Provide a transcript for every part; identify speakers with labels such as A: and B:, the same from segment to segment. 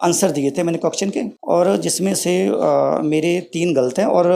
A: Answer दिए थे मैंने क्वेश्चन के, और जिसमें से मेरे 3 गलत हैं और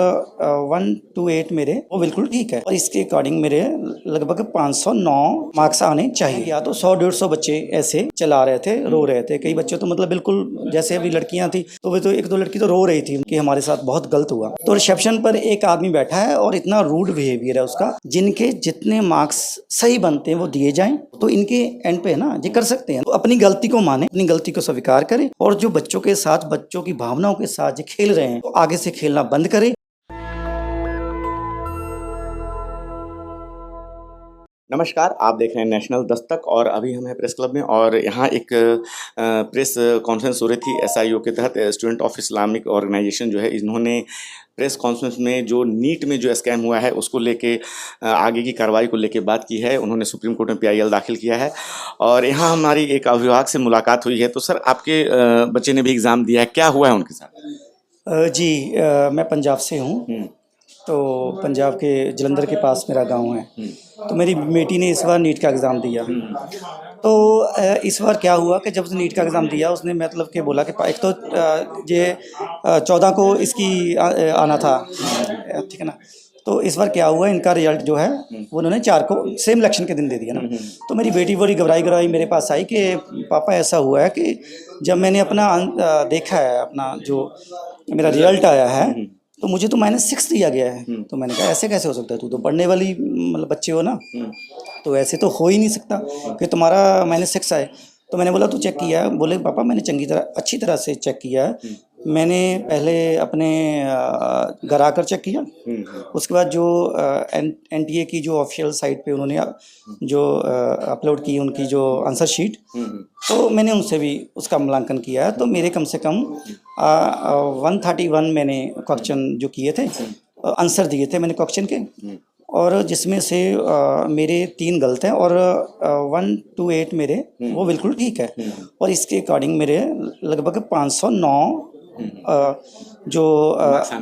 A: 1 to 8 मेरे वो बिल्कुल ठीक है, और इसके अकॉर्डिंग मेरे लगभग 509 मार्क्स आने चाहिए। या तो 100-150 बच्चे ऐसे चला रहे थे, रो रहे थे। कई बच्चे तो मतलब बिल्कुल, जैसे अभी लड़कियां थी तो वे तो 1-2 लड़की तो रो रही थी कि हमारे साथ बहुत गलत हुआ। तो रिसेप्शन पर एक आदमी बैठा है और इतना रूड बिहेवियर है उसका, जिनके जितने मार्क्स सही बनते हैं वो दिए जाएं, तो इनके एंड पे है ना ये कर सकते हैं। तो अपनी गलती को माने, अपनी गलती को स्वीकार करें, और जो बच्चों के साथ, बच्चों की भावनाओं के साथ जो खेल रहे हैं, तो आगे से खेलना बंद करें।
B: नमस्कार, आप देख रहे हैं नेशनल दस्तक और अभी हम हैं प्रेस क्लब में, और यहाँ एक प्रेस कॉन्फ्रेंस हो रही थी एसआईओ के तहत। स्टूडेंट ऑफ इस्लामिक ऑर्गेनाइजेशन जो है, इन्होंने प्रेस कॉन्फ्रेंस में जो नीट में जो स्कैम हुआ है उसको लेके आगे की कार्रवाई को लेके बात की है। उन्होंने सुप्रीम कोर्ट में पीआईएल दाखिल किया है और यहाँ हमारी एक अभिभावक से मुलाकात हुई है। तो सर, आपके बच्चे ने भी एग्ज़ाम दिया है, क्या हुआ है उनके साथ?
A: जी, मैं पंजाब से हूँ। तो पंजाब के जलंधर के पास मेरा गांव है। तो मेरी बेटी ने इस बार नीट का एग्ज़ाम दिया। तो इस बार क्या हुआ कि जब उसने नीट का एग्ज़ाम दिया, उसने मतलब कि बोला कि एक तो ये 14 को इसकी आना था, ठीक है ना। तो इस बार क्या हुआ, इनका रिजल्ट जो है वो उन्होंने 4 को सेम इलेक्शन के दिन दे दिया ना। तो मेरी बेटी बड़ी घबराई मेरे पास आई कि पापा ऐसा हुआ है कि जब मैंने अपना देखा है, अपना जो मेरा रिजल्ट आया है, तो मुझे तो -6 दिया गया है। तो मैंने कहा ऐसे कैसे हो सकता है, तू तो पढ़ने वाली मतलब बच्चे हो ना, तो ऐसे तो हो ही नहीं सकता कि तुम्हारा -6 आए। तो मैंने बोला तू चेक किया है? बोले पापा मैंने अच्छी तरह से चेक किया है। मैंने पहले अपने घर आकर चेक किया, उसके बाद जो एनटीए की जो ऑफिशियल साइट पे उन्होंने जो अपलोड की उनकी जो आंसर शीट, तो मैंने उनसे भी उसका मूल्यांकन किया है। तो मेरे कम से कम 131 मैंने क्वेश्चन जो किए थे, आंसर दिए थे मैंने क्वेश्चन के, और जिसमें से मेरे 3 गलत हैं और 1 to 8 मेरे वो बिल्कुल ठीक है, और इसके अकॉर्डिंग मेरे लगभग 509 जो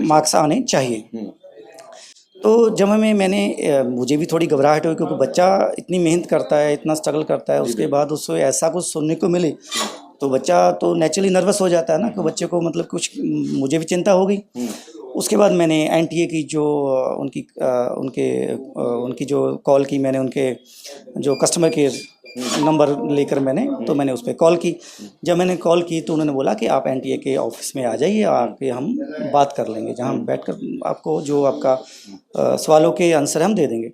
A: मार्क्स आने चाहिए। तो जब मैंने मुझे भी थोड़ी घबराहट हुई, क्योंकि बच्चा इतनी मेहनत करता है, इतना स्ट्रगल करता है, उसके बाद उसको ऐसा कुछ सुनने को मिले तो बच्चा तो नेचुरली नर्वस हो जाता है ना, कि बच्चे को मतलब कुछ, मुझे भी चिंता हो गई। उसके बाद मैंने एनटीए की जो उनकी जो कॉल की, मैंने उनके जो कस्टमर केयर नंबर लेकर तो मैंने उस पर कॉल की। जब मैंने कॉल की तो उन्होंने बोला कि आप एनटीए के ऑफिस में आ जाइए, आके हम बात कर लेंगे, जहाँ बैठकर आपको जो आपका सवालों के आंसर हम दे देंगे।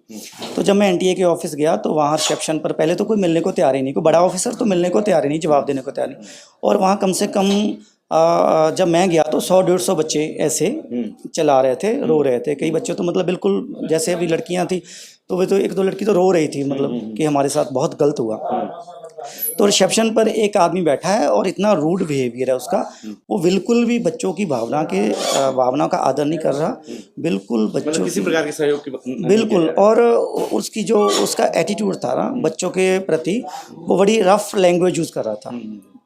A: तो जब मैं एनटीए के ऑफिस गया तो वहाँ रिसेप्शन पर पहले तो कोई मिलने को तैयार ही नहीं, कोई बड़ा ऑफिसर तो मिलने को तैयार ही नहीं, जवाब देने को तैयार नहीं। और वहाँ कम से कम जब मैं गया तो 100-150 बच्चे ऐसे चला रहे थे, रो रहे थे। कई बच्चे तो मतलब बिल्कुल, जैसे अभी लड़कियां थी तो वे तो 1-2 लड़की तो रो रही थी, मतलब कि हमारे साथ बहुत गलत हुआ। तो रिसेप्शन पर एक आदमी बैठा है और इतना रूड बिहेवियर है उसका, वो बिल्कुल भी बच्चों की भावनाओं का आदर नहीं कर रहा, बिल्कुल बच्चों
B: किसी प्रकार के सहयोग की
A: बिल्कुल। और उसकी जो उसका एटीट्यूड था ना बच्चों के प्रति, वो बड़ी रफ लैंग्वेज यूज़ कर रहा था,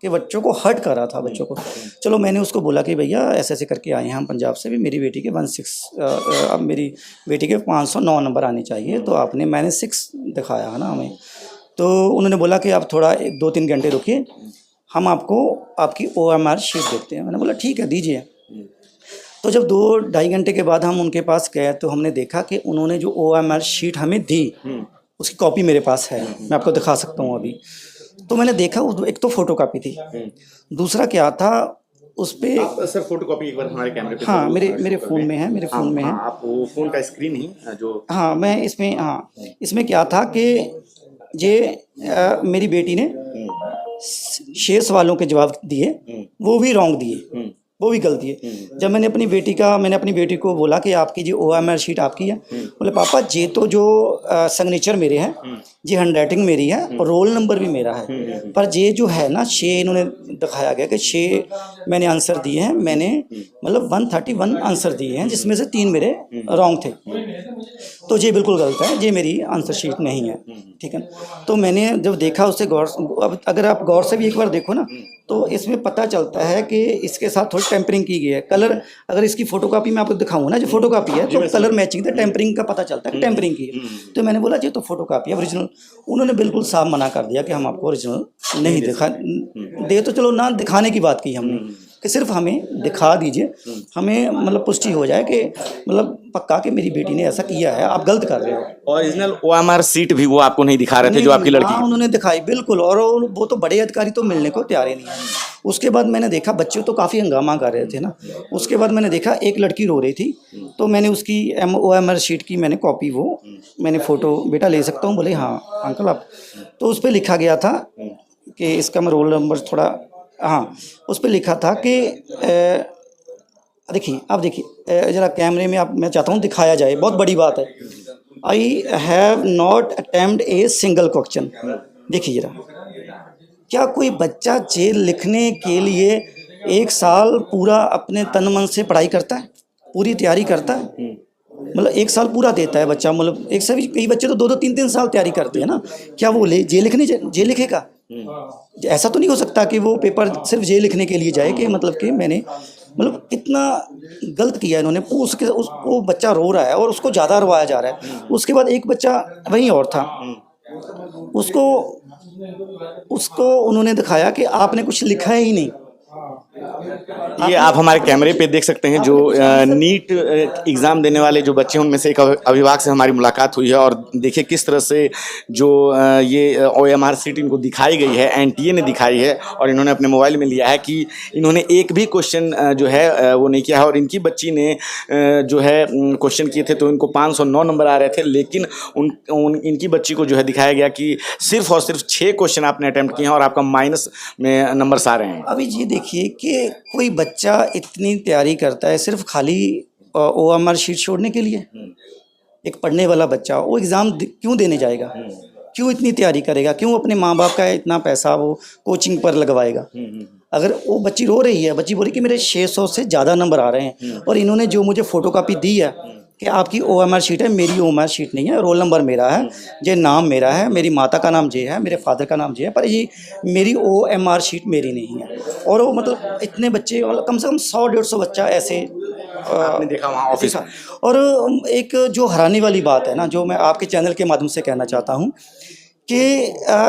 A: कि बच्चों को हर्ट कर रहा था बच्चों को। चलो मैंने उसको बोला कि भैया ऐसे ऐसे करके आए हैं हम पंजाब से भी, मेरी बेटी के 16 अब मेरी बेटी के 509 नंबर आने चाहिए, तो आपने -6 दिखाया है ना हमें। तो उन्होंने बोला कि आप थोड़ा 2-3 घंटे रुकिए, हम आपको आपकी OMR शीट देखते हैं। मैंने बोला ठीक है दीजिए। तो जब 2-2.5 घंटे के बाद हम उनके पास गए तो हमने देखा कि उन्होंने जो OMR शीट हमें दी, उसकी कॉपी मेरे पास है, मैं आपको दिखा सकता हूँ अभी। तो मैंने देखा, एक तो फोटो कॉपी थी, दूसरा क्या था उस पे।
B: सर, फोटो कॉपी एक बार हमारे कैमरे पे
A: हाँ, मेरे फ़ोन में है, मेरे फ़ोन में है।
B: आप वो फ़ोन का स्क्रीन ही जो,
A: हाँ मैं इसमें, हाँ इसमें क्या था कि ये मेरी बेटी ने 6 सवालों के जवाब दिए, वो भी रॉन्ग दिए, वो भी गलती है। जब मैंने अपनी बेटी को बोला कि आपकी जो OMR शीट आपकी है, बोले पापा ये तो जो सिग्नेचर मेरे हैं, ये हैंडराइटिंग मेरी है और रोल नंबर भी मेरा है, पर ये जो है ना 6 इन्होंने दिखाया गया कि 6 मैंने आंसर दिए हैं, मैंने मतलब 131 आंसर दिए हैं, जिसमें से 3 मेरे रॉन्ग थे। तो ये बिल्कुल गलत है, ये मेरी आंसर शीट नहीं है, ठीक है। तो मैंने जब देखा उससे अब अगर आप गौर से भी एक बार देखो ना, तो इसमें पता चलता है कि इसके साथ थोड़ी टेम्परिंग की गई है। कलर अगर इसकी फोटोकॉपी मैं आपको दिखाऊँ ना, जो फोटोकॉपी है, तो कलर मैचिंग था, टेम्परिंग का पता चलता है कि टेम्परिंग की है। तो मैंने बोला जी तो फोटोकॉपी है ओरिजिनल। उन्होंने बिल्कुल साफ मना कर दिया कि हम आपको ओरिजिनल नहीं दिखा दे, तो चलो ना दिखाने की बात की हमने कि सिर्फ हमें दिखा दीजिए, हमें मतलब पुष्टि हो जाए कि मतलब पक्का कि मेरी बेटी ने ऐसा किया है, आप गलत कर रहे हो।
B: ओरिजिनल OMR सीट भी वो आपको नहीं दिखा रहे थे जो आपकी लड़की
A: हाँ, उन्होंने दिखाई बिल्कुल, और वो तो बड़े अधिकारी तो मिलने को तैयार ही नहीं है। उसके बाद मैंने देखा बच्चे तो काफ़ी हंगामा कर रहे थे ना। उसके बाद मैंने देखा एक लड़की रो रही थी, तो मैंने उसकी OMR शीट की मैंने कॉपी, वो मैंने फ़ोटो, बेटा ले सकता हूँ? बोले हाँ अंकल आप। तो उस पर लिखा गया था कि इसका मैं रोल नंबर थोड़ा, हाँ उस पर लिखा था कि देखिए आप देखिए ज़रा कैमरे में, आप मैं चाहता हूँ दिखाया जाए, बहुत बड़ी बात है। I have not attempt a single question. देखिए जरा, क्या कोई बच्चा जेल लिखने के लिए 1 साल पूरा अपने तन मन से पढ़ाई करता है, पूरी तैयारी करता है? मतलब 1 साल पूरा देता है बच्चा, मतलब एक से भी कई बच्चे तो 2-2 3-3 साल तैयारी करते हैं ना। क्या वो जे लिखेगा? ऐसा तो नहीं हो सकता कि वो पेपर सिर्फ जे लिखने के लिए जाए, कि मतलब कि मैंने मतलब कितना गलत किया इन्होंने। वो बच्चा रो रहा है और उसको ज़्यादा रोवाया जा रहा है। उसके बाद एक बच्चा वहीं और था, उसको उसको उन्होंने दिखाया कि आपने कुछ लिखा ही नहीं।
B: ये आप हमारे कैमरे पे देख सकते हैं जो नीट एग्ज़ाम देने वाले जो बच्चे हैं उनमें से एक अभिभावक से हमारी मुलाकात हुई है और देखिए किस तरह से जो ये OMR सीट इनको दिखाई गई है, NTA ने दिखाई है और इन्होंने अपने मोबाइल में लिया है कि इन्होंने एक भी क्वेश्चन जो है वो नहीं किया है। और इनकी बच्ची ने जो है क्वेश्चन किए थे तो इनको 509 नंबर आ रहे थे, लेकिन इनकी बच्ची को जो है दिखाया गया कि सिर्फ और सिर्फ 6 क्वेश्चन आपने अटैम्प्ट किए हैं और आपका माइनस में नंबर्स आ रहे हैं।
A: अभी ये देखिए कि कोई बच्चा इतनी तैयारी करता है सिर्फ खाली OMR शीट छोड़ने के लिए। एक पढ़ने वाला बच्चा वो एग्ज़ाम क्यों देने जाएगा? क्यों इतनी तैयारी करेगा? क्यों अपने माँ बाप का इतना पैसा वो कोचिंग पर लगवाएगा? अगर वो बच्ची रो रही है, बच्ची बोल रही कि मेरे 600 से ज़्यादा नंबर आ रहे हैं, और इन्होंने जो मुझे फ़ोटोकॉपी दी है कि आपकी OMR शीट है, मेरी OMR शीट नहीं है, रोल नंबर मेरा है, ये नाम मेरा है, मेरी माता का नाम ये है, मेरे फादर का नाम ये है, पर ये मेरी OMR शीट मेरी नहीं है। और वो मतलब इतने बच्चे, मतलब कम से कम 100-150 बच्चा ऐसे
B: आपने देखा वहाँ ऑफिस में।
A: और एक जो हैरानी वाली बात है ना, जो मैं आपके चैनल के माध्यम से कहना चाहता हूँ कि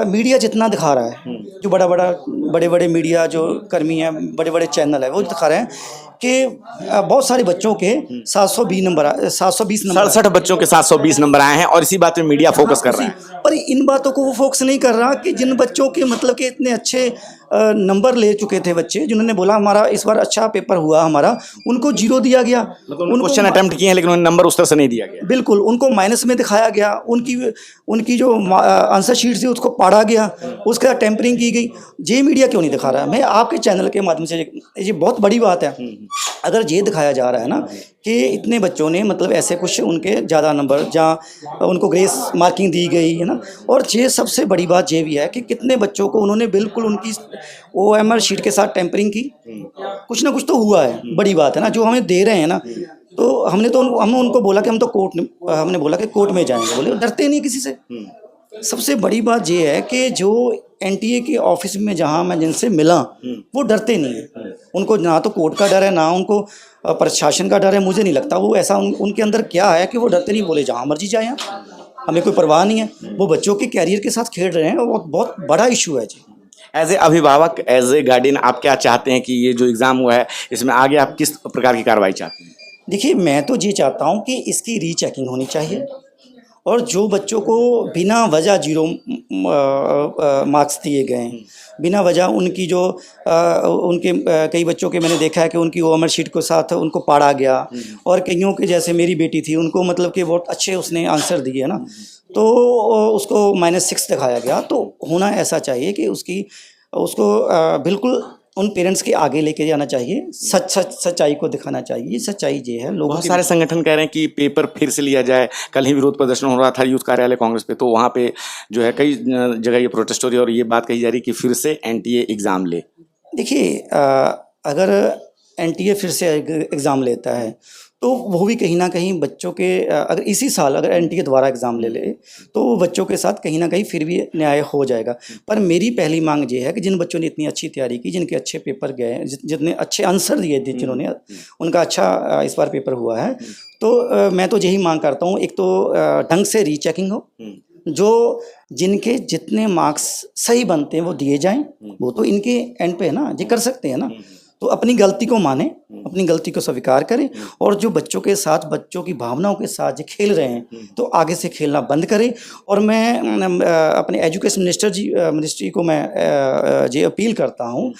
A: मीडिया जितना दिखा रहा है, जो बड़े बड़े मीडिया जो कर्मी हैं, बड़े बड़े चैनल है, वो दिखा रहे हैं कि बहुत सारे बच्चों के 720 नंबर
B: 67 बच्चों के 720 नंबर आए हैं और इसी बात पे मीडिया फोकस कर रहा है।
A: पर इन बातों को वो फोकस नहीं कर रहा कि जिन बच्चों के मतलब कि इतने अच्छे नंबर ले चुके थे बच्चे, जिन्होंने बोला हमारा इस बार अच्छा पेपर हुआ हमारा, उनको 0 दिया गया।
B: मतलब क्वेश्चन अटेम्प्ट किए हैं लेकिन उन्हें नंबर उस तरह से नहीं दिया गया।
A: बिल्कुल, उनको माइनस में दिखाया गया। उनकी जो आंसर शीट थी उसको पाड़ा गया, उसके साथ टेम्परिंग की गई। ये मीडिया क्यों नहीं दिखा रहा है? मैं आपके चैनल के माध्यम से, ये बहुत बड़ी बात है। अगर ये दिखाया जा रहा है ना कि इतने बच्चों ने मतलब ऐसे कुछ उनके ज़्यादा नंबर, जहाँ उनको ग्रेस मार्किंग दी गई है ना, और ये सबसे बड़ी बात ये भी है कि कितने बच्चों को उन्होंने बिल्कुल उनकी OMR शीट के साथ टेम्परिंग की। कुछ ना कुछ तो हुआ है, बड़ी बात है ना, जो हमें दे रहे हैं ना। तो हमने उनको बोला कि हम तो हमने बोला कि कोर्ट में जाएंगे, बोले डरते नहीं किसी से। सबसे बड़ी बात ये है कि जो NTA के ऑफिस में जहाँ मैं जिनसे मिला, वो डरते नहीं है। उनको ना तो कोर्ट का डर है, ना उनको प्रशासन का डर है। मुझे नहीं लगता वो ऐसा उनके अंदर क्या है कि वो डरते नहीं, बोले जहाँ मर्जी जाए, हमें कोई परवाह नहीं है। वो बच्चों के कैरियर के साथ खेल रहे हैं, वो बहुत बड़ा इशू है जी।
B: एज ए अभिभावक, एज ए गार्डियन, आप क्या चाहते हैं कि ये जो एग्ज़ाम हुआ है इसमें आगे आप किस प्रकार की कार्रवाई चाहते हैं?
A: देखिए, मैं तो ये चाहता हूँ कि इसकी रीचेकिंग होनी चाहिए, और जो बच्चों को बिना वजह 0 मार्क्स दिए गए हैं, बिना वजह उनकी जो उनके कई बच्चों के मैंने देखा है कि उनकी OMR शीट के साथ उनको पाड़ा गया, और कईयों के जैसे मेरी बेटी थी, उनको मतलब कि बहुत अच्छे उसने आंसर दिए है ना, तो उसको -6 दिखाया गया। तो होना ऐसा चाहिए कि उसको बिल्कुल उन पेरेंट्स के आगे लेके जाना चाहिए, सच्चाई को दिखाना चाहिए। सच्चाई ये है, लोगों
B: बहुत सारे संगठन कह रहे हैं कि पेपर फिर से लिया जाए। कल ही विरोध प्रदर्शन हो रहा था यूथ कार्यालय कांग्रेस पे, तो वहाँ पे जो है कई जगह ये प्रोटेस्ट हो रही है और ये बात कही जा रही है कि फिर से NTA एग्ज़ाम ले।
A: देखिए, अगर NTA फिर से एग्ज़ाम लेता है तो वो भी कहीं ना कहीं बच्चों के अगर इसी साल अगर एनटीए द्वारा एग्ज़ाम ले ले तो वो बच्चों के साथ कहीं ना कहीं फिर भी न्याय हो जाएगा। पर मेरी पहली मांग ये है कि जिन बच्चों ने इतनी अच्छी तैयारी की, जिनके अच्छे पेपर गए, जितने अच्छे आंसर दिए थे, जिन्होंने उनका अच्छा इस बार पेपर हुआ है, तो मैं तो यही मांग करता हूँ, एक तो ढंग से रीचेकिंग हो, जो जिनके जितने मार्क्स सही बनते हैं वो दिए जाएं, वो तो इनके एंड पे है ना, ये कर सकते हैं ना। तो अपनी गलती को माने, अपनी गलती को स्वीकार करें, और जो बच्चों के साथ, बच्चों की भावनाओं के साथ जो खेल रहे हैं तो आगे से खेलना बंद करें। और मैं अपने एजुकेशन मिनिस्ट्री को मैं ये अपील करता हूँ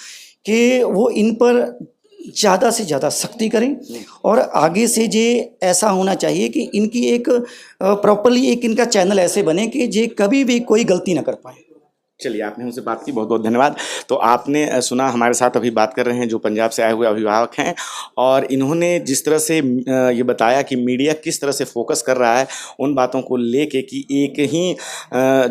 A: कि वो इन पर ज़्यादा से ज़्यादा सख्ती करें, और आगे से जे ऐसा होना चाहिए कि इनकी एक प्रॉपरली एक इनका चैनल ऐसे बने कि जे कभी भी कोई गलती ना कर पाए।
B: चलिए, आपने उनसे बात की, बहुत बहुत धन्यवाद। तो आपने सुना, हमारे साथ अभी बात कर रहे हैं जो पंजाब से आए हुए अभिभावक हैं, और इन्होंने जिस तरह से ये बताया कि मीडिया किस तरह से फोकस कर रहा है उन बातों को लेके कि एक ही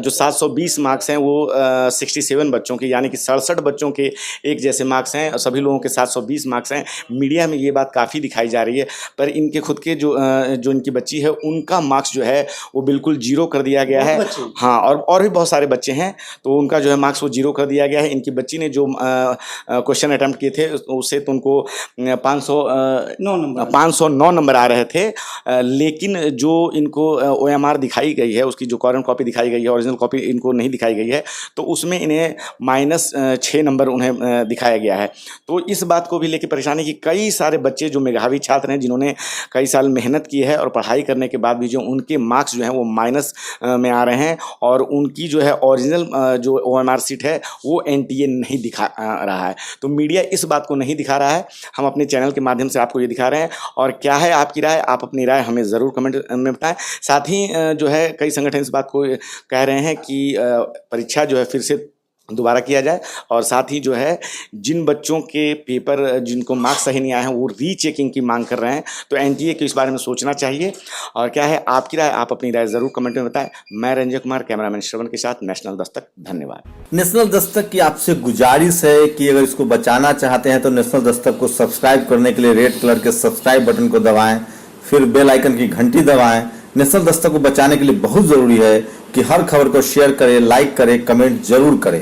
B: जो 720 मार्क्स हैं वो 67 बच्चों के, यानी कि 67 बच्चों के एक जैसे मार्क्स हैं, और सभी लोगों के 720 मार्क्स हैं। मीडिया में ये बात काफ़ी दिखाई जा रही है, पर इनके खुद के जो इनकी बच्ची है उनका मार्क्स जो है वो बिल्कुल जीरो कर दिया गया है। हाँ, और भी बहुत सारे बच्चे हैं, तो उनका जो है मार्क्स वो जीरो कर दिया गया है। इनकी बच्ची ने जो क्वेश्चन अटैम्प्ट किए थे उससे तो उनको 509 नंबर आ रहे थे, लेकिन जो इनको OMR दिखाई गई है, उसकी जो कॉरेंट कॉपी दिखाई गई है, ओरिजिनल कॉपी इनको नहीं दिखाई गई है, तो उसमें इन्हें -6 नंबर उन्हें दिखाया गया है। तो इस बात को भी लेकर परेशानी कि कई सारे बच्चे जो मेधावी छात्र हैं, जिन्होंने कई साल मेहनत की है और पढ़ाई करने के बाद भी जो उनके मार्क्स जो हैं वो माइनस में आ रहे हैं, और उनकी जो है ओरिजिनल जो OMR सीट है वो NTA नहीं दिखा रहा है। तो मीडिया इस बात को नहीं दिखा रहा है, हम अपने चैनल के माध्यम से आपको ये दिखा रहे हैं। और क्या है आपकी राय? आप अपनी राय हमें ज़रूर कमेंट में बताएं। साथ ही जो है कई संगठन इस बात को कह रहे हैं कि परीक्षा जो है फिर से दोबारा किया जाए, और साथ ही जो है जिन बच्चों के पेपर जिनको मार्क्स सही नहीं आए हैं वो रीचेकिंग की मांग कर रहे हैं, तो NTA को इस बारे में सोचना चाहिए। और क्या है आपकी राय? आप अपनी राय ज़रूर कमेंट में बताएं। मैं रंजय कुमार, कैमरामैन श्रवण के साथ, नेशनल दस्तक। धन्यवाद।
C: नेशनल दस्तक की आपसे गुजारिश है कि अगर इसको बचाना चाहते हैं तो नेशनल दस्तक को सब्सक्राइब करने के लिए रेड कलर के सब्सक्राइब बटन को दबाएं, फिर बेल आइकन की घंटी दबाएं। नेशनल दस्तक को बचाने के लिए बहुत ज़रूरी है कि हर खबर को शेयर करें, लाइक करें, कमेंट जरूर करें।